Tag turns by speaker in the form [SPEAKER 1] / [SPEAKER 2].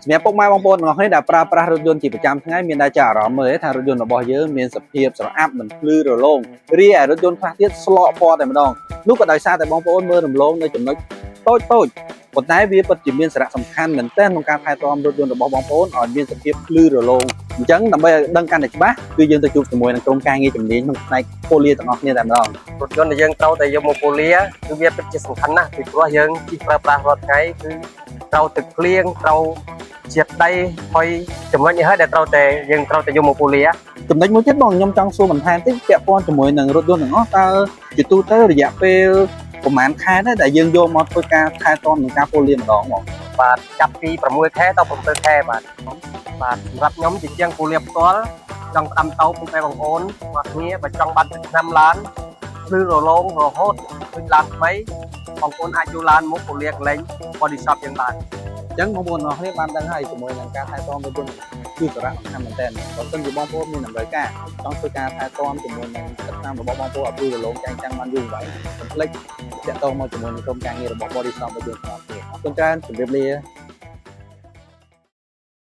[SPEAKER 1] សម្រាប់ពុកម៉ែបងប្អូនទាំងអស់គ្នាដែលប្រើប្រាស់រថយន្តជាប្រចាំថ្ងៃមានតែចាអារម្មណ៍មើលថារថយន្តរបស់យើងមានសភាពស្រអាប់មិនភ្លឺរលោងរីឯរថយន្តខ្លះទៀតស្លកពណ៌តែម្ដងនោះក៏ដោយសារតែបងប្អូនមើលរំលងនៅចំណុចតូចប៉ុន្តែវាពិតជាមានសារៈសំខាន់មែនទែនក្នុងការថែទាំរថយន្តរបស់បងប្អូនឲ្យមានសភាពភ្លឺរលោងអញ្ចឹងដើម្បីឲ្យដឹងកាន់តែច្បាស់គឺយើងទៅជួបជាមួយនឹងក្រុមការងារជំនាញក្នុងផ្នែកប៉ូលីទាំងអស់គ្នាតែម្ដង
[SPEAKER 2] រថយន្តយើងត្រូវតែយកមកប៉ូលីគឺវាពិតជាសំខាន់ណាស់ពីព្រោះយើងជិះប្រើប្រាស់រាល់ថ្ងៃគឺត្រូវទឹកភ្លៀងត្រូវជាតិដីហើយចំណុចនេះហើយដែលយើងត្រូវតែយកមកប៉ូលី
[SPEAKER 1] ចំណុចមួយទៀតបងខ្ញុំចង់សួរបន្ថែមតិចពាក់ព័ន្ធជាមួយនឹងរថយន្តទាំងអស់តើជាទូទៅរយៈពេលប្រហែលខែដែរដែលយើងយកមកធ្វើការថែទាំនិងការប៉ូលីម្ដងបង
[SPEAKER 2] បាទចាប់ពី6ខែដល់7ខែបាទសម្រាប់ខ្ញុំជាជាងប៉ូលីផ្ទាល់ចង់ផ្ដាំតោពុកម៉ែបងប្អូនមកគ្នាបើចង់បាត់ទឹកឆ្នាំឡានភ្លឺរលោងរហូតដូចឡានថ្មីបងប្អូនអាចយកឡានមកប៉ូលីកន្លែង body shop យើងបាន
[SPEAKER 1] អញ្ចឹងបងប្អូនទាំងអស់គ្នាបានដឹងហើយជាមួយនឹងការថែទាំរថយន្តគឺសារៈសំខាន់មែនទែនបើមិនជាបងប្អូនមានតម្រូវការចង់ធ្វើការថែទាំជាមួយនឹងទឹកឆ្នាំរបស់បងប្អូនឲ្យភ្លឺរលោងចាំបានយូរໄວកុំភ្លេចតាក់ទងមកជាមួយនឹងក្រុមការងាររបស់ body shop របស់យើងទាំងអស់គ្នាអរគុណច្រើនជម្រាបលា